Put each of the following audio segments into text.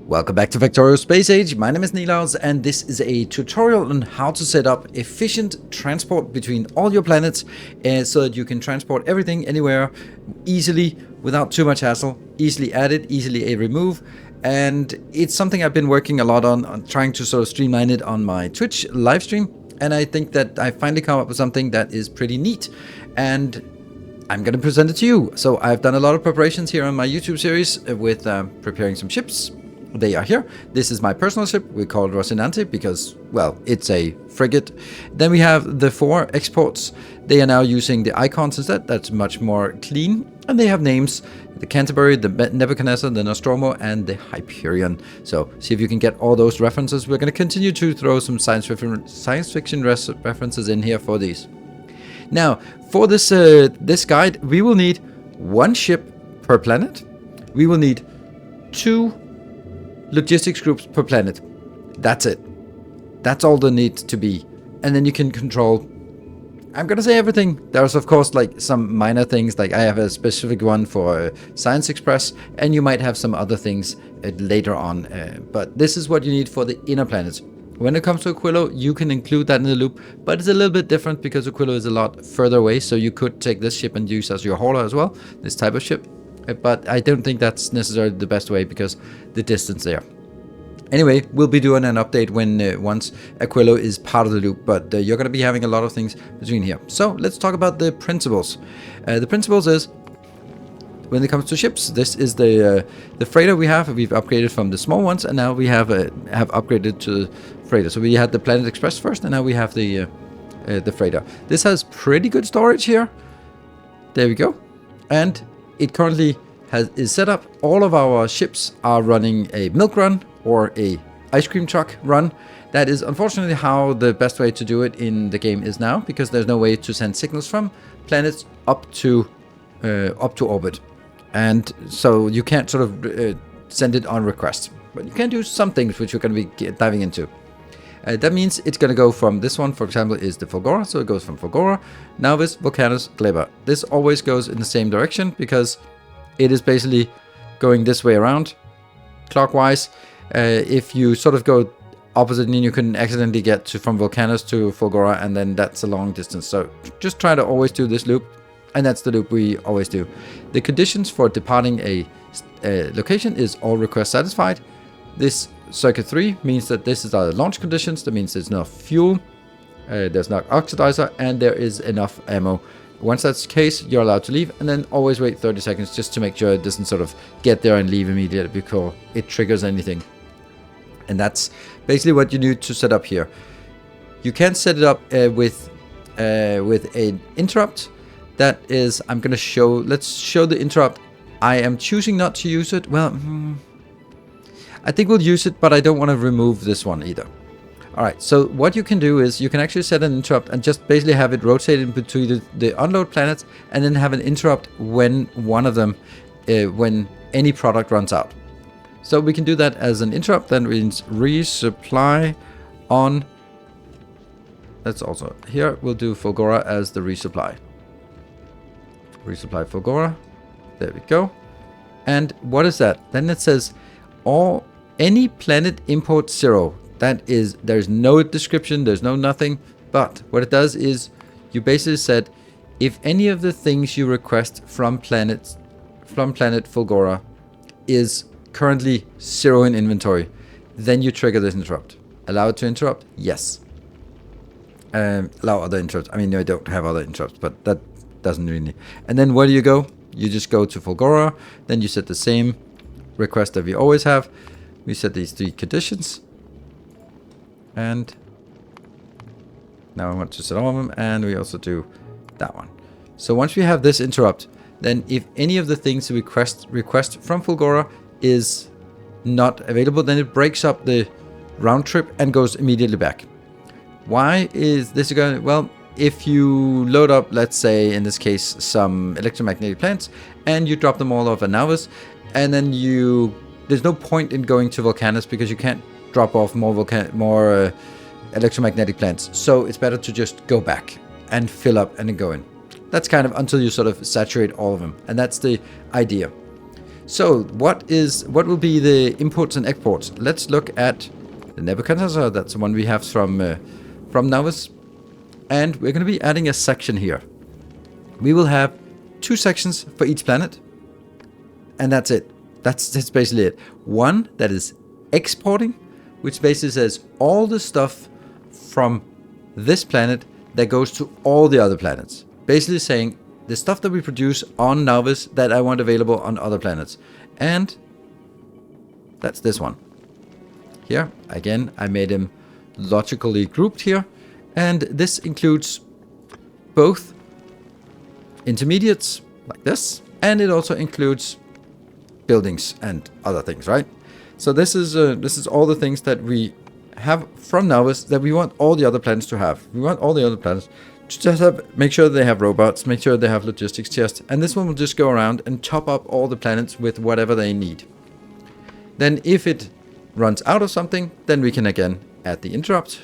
Welcome back to Factorio Space Age. My name is Nilaus, and this is a tutorial on how to set up efficient transport between all your planets so that you can transport everything anywhere easily without too much hassle, easily added, easily remove. And it's something I've been working a lot on trying to sort of streamline it on my Twitch live stream. And I think that I finally come up with something that is pretty neat. And I'm going to present it to you. So I've done a lot of preparations here on my YouTube series with preparing some ships. They are here. This is my personal ship. We call it Rocinante because, well, it's a frigate. Then we have the 4 exports. They are now using the icons instead. That's much more clean. And they have names. The Canterbury, the Nebuchadnezzar, the Nostromo, and the Hyperion. So see if you can get all those references. We're going to continue to throw some science fiction references in here for these. Now, for this this guide, we will need 1 ship per planet. We will need 2 logistics groups per planet. That's it. That's all there needs to be. And then you can control, I'm gonna say everything. There's of course like some minor things, like I have a specific one for Science Express, and you might have some other things later on. But this is what you need for the inner planets. When it comes to Aquilo, you can include that in the loop, but it's a little bit different because Aquilo is a lot further away, so you could take this ship and use as your hauler as well, this type of ship. But I don't think that's necessarily the best way because the distance there. Anyway, we'll be doing an update when once Aquilo is part of the loop, but you're going to be having a lot of things between here. So let's talk about the principles. The principles is, when it comes to ships, this is the freighter we have. We've upgraded from the small ones, and now we have upgraded to the freighter. So we had the Planet Express first, and now we have the freighter. This has pretty good storage here. There we go. And it currently is set up. All of our ships are running a milk run or a ice cream truck run. That is unfortunately how the best way to do it in the game is now, because there's no way to send signals from planets up to orbit, and so you can't sort of send it on request. But you can do some things which we're going to be diving into. That means it's going to go from this one, for example, is the Fulgora. So it goes from Fulgora, Nauvis, Vulcanus, Gleba. This always goes in the same direction because it is basically going this way around, clockwise. If you sort of go opposite, then you can accidentally get from Vulcanus to Fulgora, and then that's a long distance. So just try to always do this loop, and that's the loop we always do. The conditions for departing a location is all requests satisfied. This circuit 3 means that this is our launch conditions. That means there's enough fuel, there's enough oxidizer, and there is enough ammo. Once that's the case, you're allowed to leave, and then always wait 30 seconds just to make sure it doesn't sort of get there and leave immediately before it triggers anything. And that's basically what you need to set up here. You can set it up with an interrupt. That is, I'm going to show, let's show the interrupt. I am choosing not to use it. Well, I think we'll use it, but I don't want to remove this one either. Alright, so what you can do is you can actually set an interrupt and just basically have it rotated between the unload planets, and then have an interrupt when one of them, when any product runs out. So we can do that as an interrupt. That means resupply on, that's also here, we'll do Fulgora as the resupply. Resupply Fulgora, there we go. And what is that? Then it says any planet import 0. That is, there's no description, there's no nothing, but what it does is you basically said, if any of the things you request from planet Fulgora is currently 0 in inventory, then you trigger this interrupt. Allow it to interrupt? Yes. Allow other interrupts. I mean, I don't have other interrupts, but that doesn't really. And then where do you go? You just go to Fulgora, then you set the same request that we always have. We set these 3 conditions. And now I want to set all of them, and we also do that one. So once we have this interrupt, then if any of the things we request from Fulgora is not available, then it breaks up the round trip and goes immediately back. Why is this going? Well, if you load up, let's say in this case, some electromagnetic plants, and you drop them all off at Nauvis, and then there's no point in going to Vulcanus because you can't drop off more electromagnetic plants. So it's better to just go back and fill up and then go in. That's kind of until you sort of saturate all of them. And that's the idea. So what will be the imports and exports? Let's look at the Nebuchadnezzar. That's the one we have from Nilaus, and we're going to be adding a section here. We will have 2 sections for each planet, and that's it. That's basically it. One that is exporting, which basically says all the stuff from this planet that goes to all the other planets. Basically saying the stuff that we produce on Nilaus that I want available on other planets. And that's this one. Here, again, I made them logically grouped here. And this includes both intermediates, like this, and it also includes buildings and other things, right? So this is all the things that we have from Nilaus that we want all the other planets to have. We want all the other planets to just make sure they have robots, make sure they have logistics chests, and this one will just go around and top up all the planets with whatever they need. Then if it runs out of something, then we can again add the interrupt.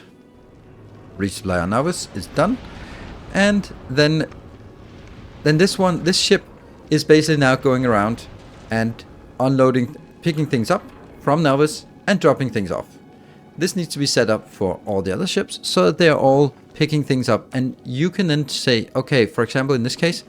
Resupply on Nilaus is done, and then this ship is basically now going around and unloading, picking things up from Nilaus and dropping things off. This needs to be set up for all the other ships so that they're all picking things up, and you can then say, okay, for example, in this case,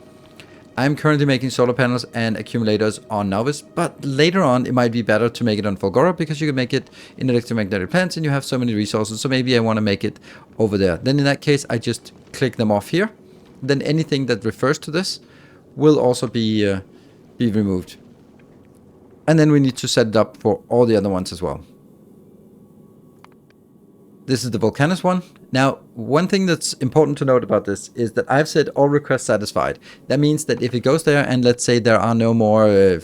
I'm currently making solar panels and accumulators on Nilaus, but later on it might be better to make it on Fulgora because you can make it in electromagnetic plants and you have so many resources, so maybe I want to make it over there. Then in that case, I just click them off here. Then anything that refers to this will also be removed. And then we need to set it up for all the other ones as well. This is the Volcanus one. Now, one thing that's important to note about this is that I've said all requests satisfied. That means that if it goes there and let's say there are no more,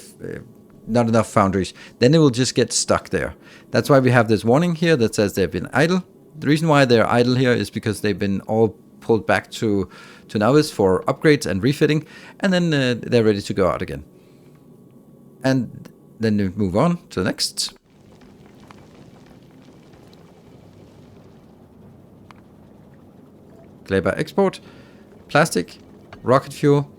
not enough foundries, then it will just get stuck there. That's why we have this warning here that says they've been idle. The reason why they're idle here is because they've been all pulled back to Nilaus for upgrades and refitting, and then they're ready to go out again. And then we move on to the next. Kleber export, plastic, rocket fuel,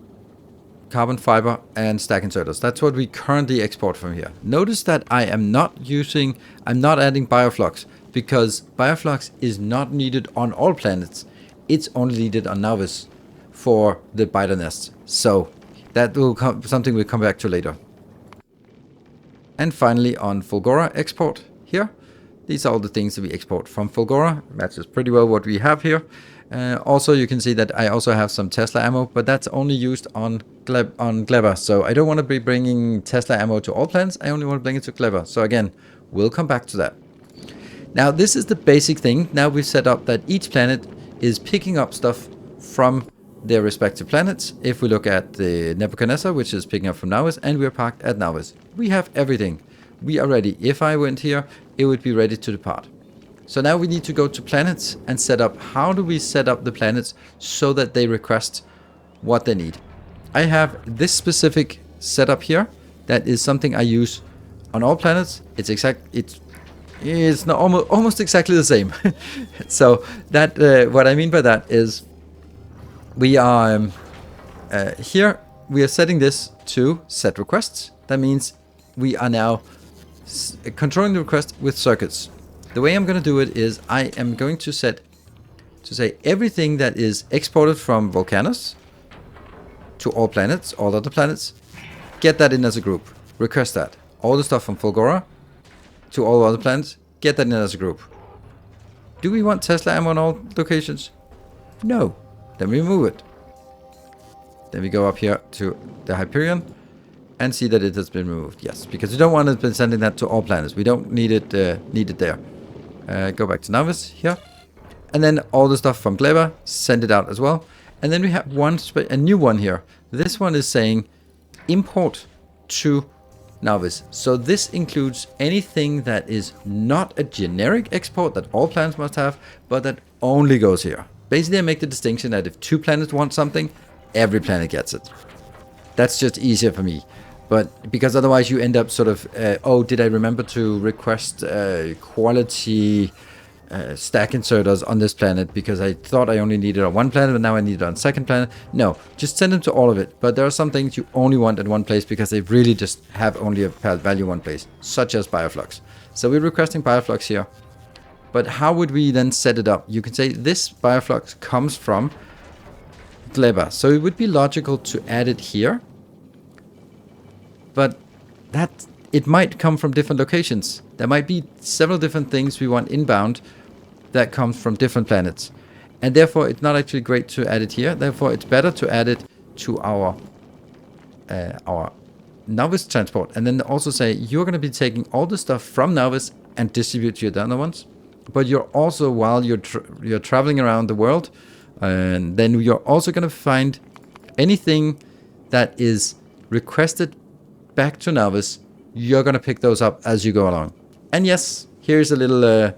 carbon fiber, and stack inserters. That's what we currently export from here. Notice that I'm not adding bioflux because bioflux is not needed on all planets. It's only needed on Nilaus for the biter nests. So that will something we'll come back to later. And finally on Fulgora export here. These are all the things that we export from Fulgora. Matches pretty well what we have here. Also, you can see that I also have some Tesla ammo, but that's only used on Kleber. So I don't want to be bringing Tesla ammo to all planets. I only want to bring it to Kleber. So again, we'll come back to that. Now, this is the basic thing. Now we've set up that each planet is picking up stuff from their respective planets. If we look at the Nebuchadnezzar, which is picking up from Nilaus, and we're parked at Nilaus. We have everything. We are ready. If I went here, it would be ready to depart. So now we need to go to planets and set up, how do we set up the planets so that they request what they need. I have this specific setup here. That is something I use on all planets. It's not almost exactly the same. So that what I mean by that is we are here we are setting this to set requests. That means we are now controlling the request with circuits. The way I'm going to do it is I am going to set to say everything that is exported from Volcanus to all planets, all other planets, get that in as a group. Request that. All the stuff from Fulgora to all other planets, get that in as a group. Do we want Tesla ammo on all locations? No. Then we remove it. Then we go up here to the Hyperion and see that it has been removed. Yes, because we don't want to be sending that to all planets. We don't need it there. Go back to Nilaus here. And then all the stuff from Kleber, send it out as well. And then we have a new one here. This one is saying import to Nilaus. So this includes anything that is not a generic export that all planets must have, but that only goes here. Basically, I make the distinction that if 2 planets want something, every planet gets it. That's just easier for me. But because otherwise you end up sort of, oh, did I remember to request quality stack inserters on this planet because I thought I only needed it on one planet, but now I need it on second planet. No, just send them to all of it. But there are some things you only want at one place because they really just have only a value one place, such as bioflux. So we're requesting bioflux here. But how would we then set it up? You can say this bioflux comes from Gleba. So it would be logical to add it here. But it might come from different locations. There might be several different things we want inbound that comes from different planets. And therefore, it's not actually great to add it here. Therefore, it's better to add it to our Novice transport. And then also say, you're going to be taking all the stuff from Novice and distribute to your other ones. But you're also, while you're traveling around the world, and then you're also going to find anything that is requested back to Novice. You're going to pick those up as you go along. And yes, here's a little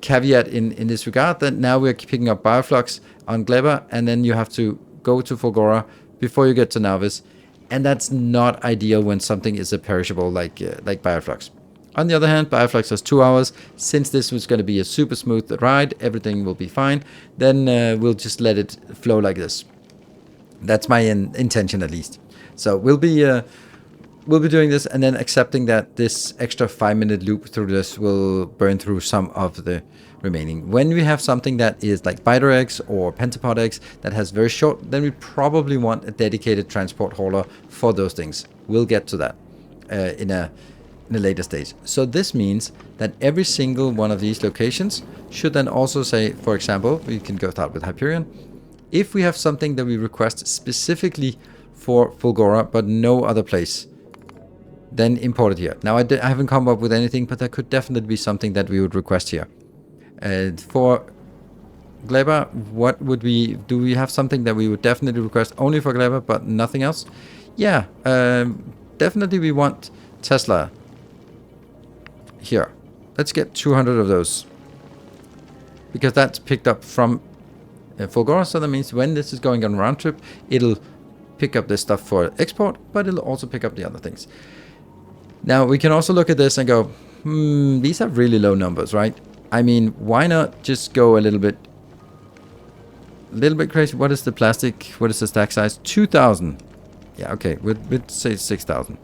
caveat in this regard, that now we're picking up bioflux on Gleba, and then you have to go to Fulgora before you get to Novice. And that's not ideal when something is a perishable like bioflux. On the other hand, bioflux has 2 hours. Since this was going to be a super smooth ride, everything will be fine. Then we'll just let it flow like this. That's my intention, at least. So we'll be doing this and then accepting that this extra 5-minute loop through this will burn through some of the remaining. When we have something that is like biter eggs or pentapod eggs that has very short, then we probably want a dedicated transport hauler for those things. We'll get to that in a later stage. So this means that every single one of these locations should then also say, for example, we can go start with Hyperion. If we have something that we request specifically for Fulgora but no other place, then import it here. Now I haven't come up with anything, but there could definitely be something that we would request here. For Gleba, what would do we have something that we would definitely request only for Gleba but nothing else? Yeah, definitely we want Tesla here. Let's get 200 of those, because that's picked up from Fulgora. So that means when this is going on a round trip, it'll pick up this stuff for export, but it'll also pick up the other things. Now we can also look at this and go, these are really low numbers, right? I mean, why not just go a little bit crazy? What is the plastic? What is the stack size? 2,000. Yeah, okay, we'd say 6,000.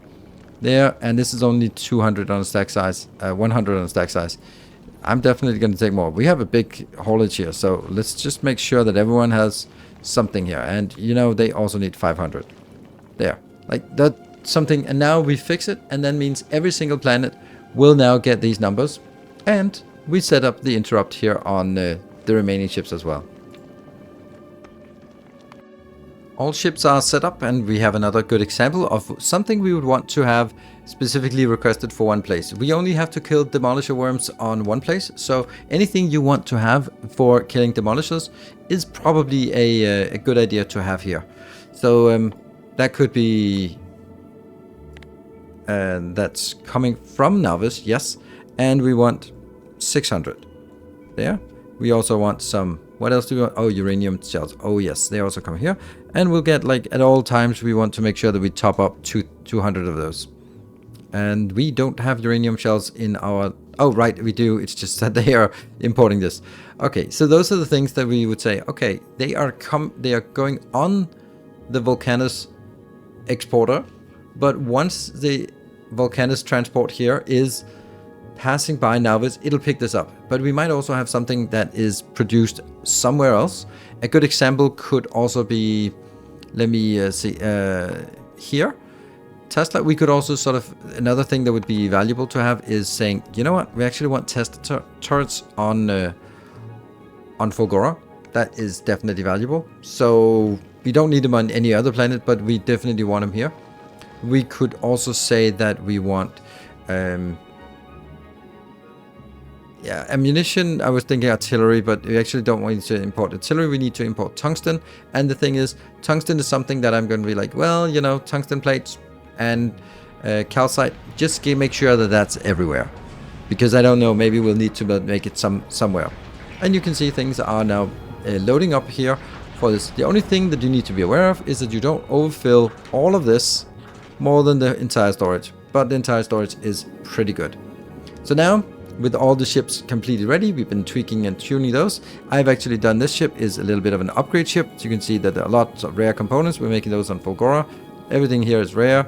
There, and this is only 200 on a stack size, 100 on a stack size. I'm definitely going to take more. We have a big haulage here, so let's just make sure that everyone has something here. And, you know, they also need 500. There, like that. Something, and now we fix it, and that means every single planet will now get these numbers, and we set up the interrupt here on the remaining ships as well. All ships are set up, and we have another good example of something we would want to have specifically requested for one place. We only have to kill demolisher worms on one place, so anything you want to have for killing demolishers is probably a good idea to have here. So that could be that's coming from Novice, yes, and we want 600 there. We also want some, what else do we want? Oh, uranium shells. Oh yes, they also come here, and we'll get, like, at all times we want to make sure that we top up 200 of those. And we don't have uranium shells in our, oh right, we do, it's just that they are importing this. Okay, so those are the things that we would say, okay, they are going on the Volcanus exporter, but once the Volcanus transport here is passing by Novice, it'll pick this up. But we might also have something that is produced somewhere else. A good example could also be, let me see, here. Tesla, we could also sort of, another thing that would be valuable to have is saying, you know what, we actually want Tesla turrets on Fulgora. That is definitely valuable. So we don't need them on any other planet, but we definitely want them here. We could also say that we want, ammunition. I was thinking artillery, but we actually don't want to import artillery. We need to import tungsten. And the thing is, tungsten is something that I'm going to be like, well, you know, tungsten plates and calcite. Just make sure that that's everywhere, because I don't know. Maybe we'll need to make it somewhere. And you can see things are now loading up here for this. The only thing that you need to be aware of is that you don't overfill all of this more than the entire storage, but the entire storage is pretty good. So now with all the ships completely ready. We've been tweaking and tuning those. I've actually done this ship is a little bit of an upgrade ship. So you can see that there are lots of rare components. We're making those on Fulgora. Everything here is rare.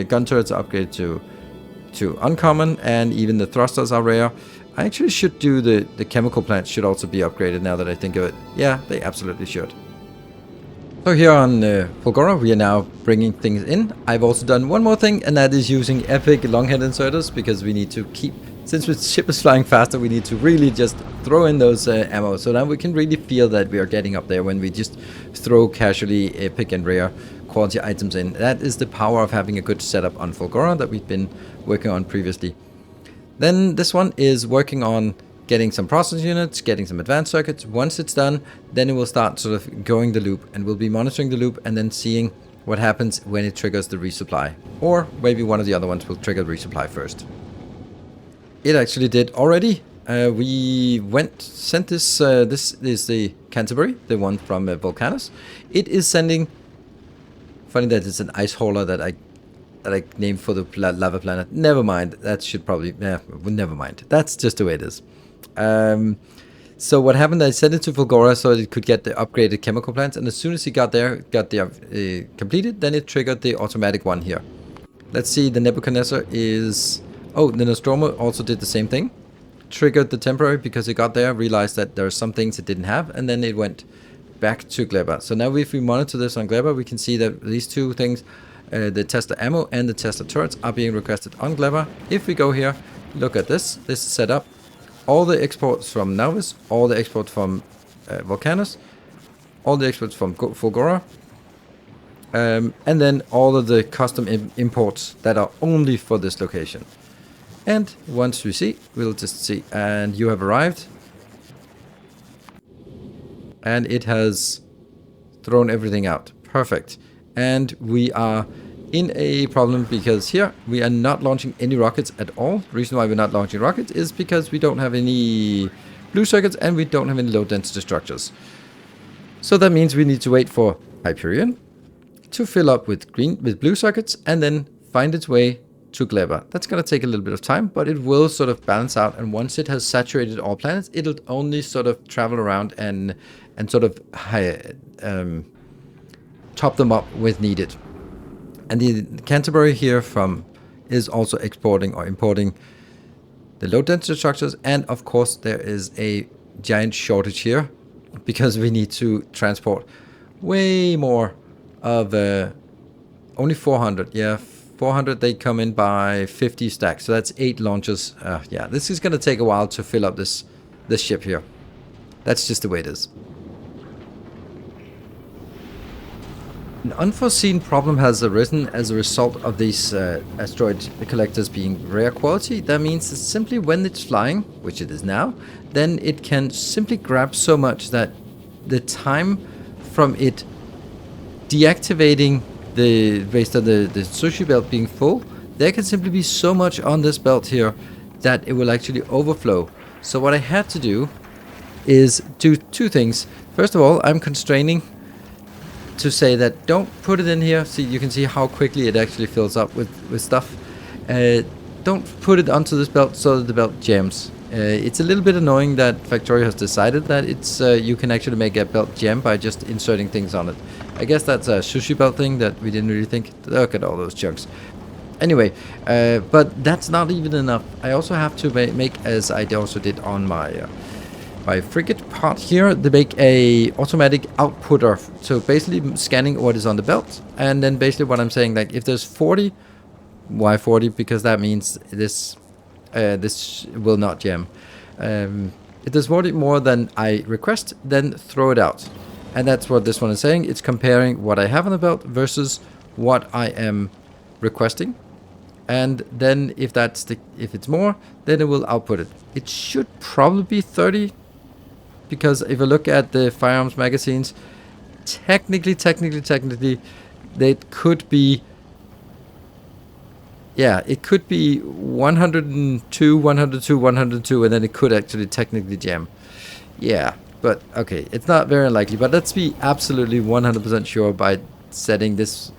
Gun turrets are upgraded to uncommon, and even the thrusters are rare. I actually should do the chemical plants should also be upgraded now that I think of it. Yeah, they absolutely should. So here on Fulgora, we are now bringing things in. I've also done one more thing, and that is using epic longhead inserters, because we need to keep, since the ship is flying faster, we need to really just throw in those ammo. So now we can really feel that we are getting up there when we just throw casually epic and rare quality items in. That is the power of having a good setup on Fulgora that we've been working on previously. Then this one is working on getting some process units, getting some advanced circuits. Once it's done, then it will start sort of going the loop, and we'll be monitoring the loop and then seeing what happens when it triggers the resupply. Or maybe one of the other ones will trigger the resupply first. It actually did already. We sent this, this is the Canterbury, the one from Volcanus. It is sending, funny that it's an ice hauler that I named for the lava planet. Never mind, that should probably, never mind. That's just the way it is. So what happened, I sent it to Fulgora so it could get the upgraded chemical plants, and as soon as it got the completed, then it triggered the automatic one here. Let's see, the Nebuchadnezzar is, oh, the Nostromo also did the same thing. Triggered the temporary because it got there, realized that there are some things it didn't have, and then it went back to Gleba. So now if we monitor this on Gleba, we can see that these two things, the Tesla ammo and the Tesla turrets, are being requested on Gleba. If we go here, look at this is set up. All the exports from Nauvis, all the exports from Volcanus, all the exports from Fulgora, and then all of the custom imports that are only for this location. And once we see, we'll just see, and you have arrived. And it has thrown everything out. Perfect. And we are in a problem because here we are not launching any rockets at all. The reason why we're not launching rockets is because we don't have any blue circuits and we don't have any low density structures. So that means we need to wait for Hyperion to fill up with blue circuits and then find its way to Gleba. That's going to take a little bit of time, but it will sort of balance out, and once it has saturated all planets, it'll only sort of travel around and sort of top them up with needed. And the Canterbury here is also exporting or importing the low density structures, and of course there is a giant shortage here because we need to transport way more of only 400. Yeah, 400, they come in by 50 stacks, so that's 8 launches. Yeah, this is going to take a while to fill up this ship here. That's just the way it is. An unforeseen problem has arisen as a result of these asteroid collectors being rare quality. That means that simply when it's flying, which it is now, then it can simply grab so much that the time from it deactivating the sushi belt being full, there can simply be so much on this belt here that it will actually overflow. So what I had to do is do 2 things. First of all, I'm constraining to say that don't put it in here. See, you can see how quickly it actually fills up with stuff. Don't put it onto this belt so that the belt jams. It's a little bit annoying that Factorio has decided that it's you can actually make a belt jam by just inserting things on it. I guess that's a sushi belt thing that we didn't really think. Look at all those chunks. Anyway, but that's not even enough. I also have to make, as I also did on my frigate part here, they make a automatic outputter. So basically scanning what is on the belt, and then basically what I'm saying, like if there's 40, why 40? Because that means this will not jam. If there's 40 more than I request, then throw it out. And that's what this one is saying. It's comparing what I have on the belt versus what I am requesting. And then if it's more, then it will output it. It should probably be 30. Because if I look at the firearms magazines, technically, they could be, yeah, it could be 102, 102, and then it could actually technically jam. Yeah, but okay, it's not very unlikely. But let's be absolutely 100% sure by setting this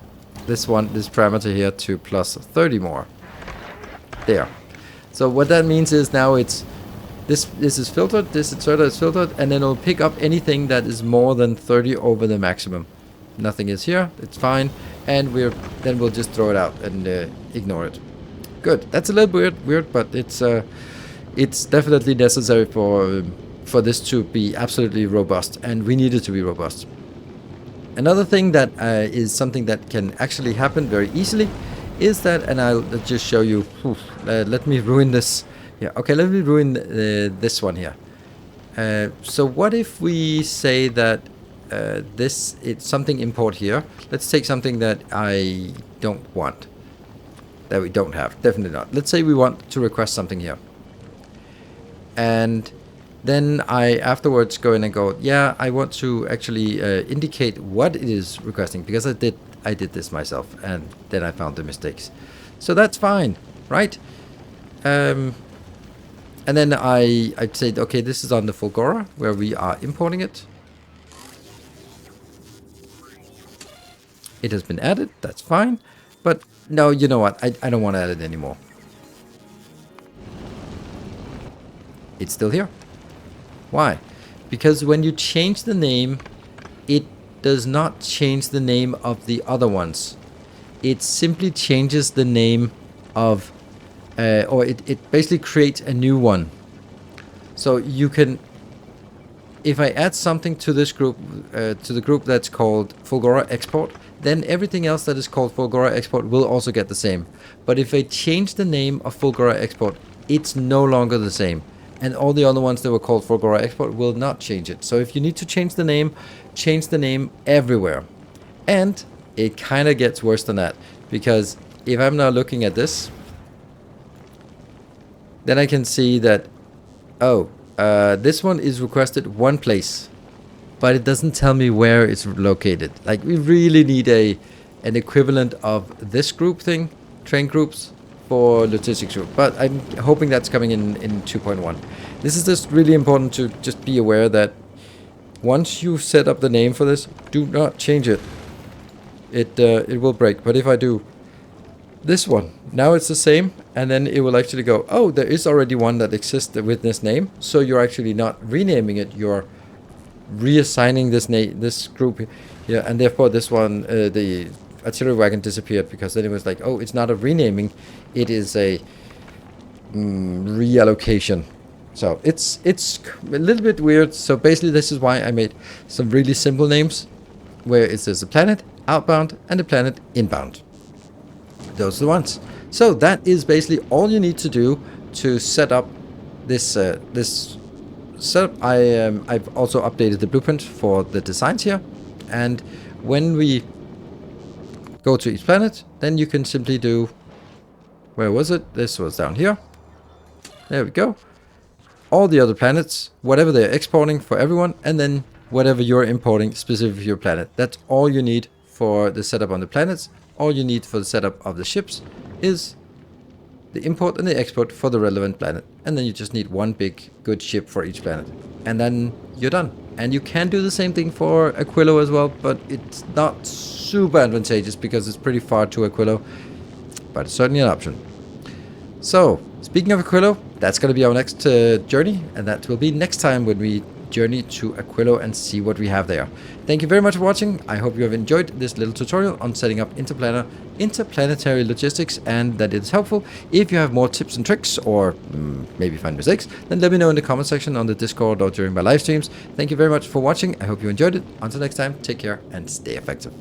parameter here to plus 30 more. There. So what that means is now it's this is filtered, this inserter is filtered, and then it'll pick up anything that is more than 30 over the maximum. Nothing is here, it's fine, and we'll just throw it out and ignore it. Good. That's a little weird, but it's definitely necessary for this to be absolutely robust, and we need it to be robust. Another thing that is something that can actually happen very easily is that, and I'll just show you. Let me ruin this. Yeah, okay, let me ruin this one here. So what if we say that it's something import here. Let's take something that I don't want. That we don't have. Definitely not. Let's say we want to request something here. And then I afterwards go in and go, yeah, I want to actually indicate what it is requesting, because I did this myself, and then I found the mistakes. So that's fine, right? And then I'd say, okay, this is on the Fulgora where we are importing it. It has been added, that's fine. But no, you know what? I don't want to add it anymore. It's still here. Why? Because when you change the name, it does not change the name of the other ones. It simply changes the name of, or it basically creates a new one. So you can, if I add something to this group, to the group that's called Fulgora Export, then everything else that is called Fulgora Export will also get the same. But if I change the name of Fulgora Export, it's no longer the same. And all the other ones that were called Fulgora Export will not change it. So if you need to change the name everywhere. And it kind of gets worse than that. Because if I'm now looking at this, then I can see that, oh, this one is requested one place, but it doesn't tell me where it's located. Like, we really need an equivalent of this group thing, train groups, for logistics group. But I'm hoping that's coming in 2.1. This is just really important to just be aware that once you set up the name for this, do not change it. It will break. But if I do this one, now it's the same, and then it will actually go, oh, there is already one that exists with this name, so you're actually not renaming it, you're reassigning this group here, and therefore this one, the artillery wagon disappeared, because then it was like, oh, it's not a renaming, it is a reallocation. So it's a little bit weird. So basically this is why I made some really simple names, where it says the planet outbound and the planet inbound. Those are the ones. So that is basically all you need to do to set up this this setup. I've also updated the blueprint for the designs here, and when we go to each planet, then you can simply do, where was it? This was down here. There we go. All the other planets, whatever they're exporting for everyone, and then whatever you're importing specific for your planet. That's all you need for the setup on the planets. All you need for the setup of the ships is the import and the export for the relevant planet. And then you just need one big good ship for each planet. And then you're done. And you can do the same thing for Aquilo as well, but it's not super advantageous because it's pretty far to Aquilo. But it's certainly an option. So, speaking of Aquilo, that's going to be our next journey. And that will be next time when we journey to Aquilo and see what we have there. Thank you very much for watching. I hope you have enjoyed this little tutorial on setting up interplanetary logistics, and that it's helpful. If you have more tips and tricks, or maybe find mistakes, then let me know in the comment section on the Discord or during my live streams. Thank you very much for watching. I hope you enjoyed it. Until next time, take care and stay effective.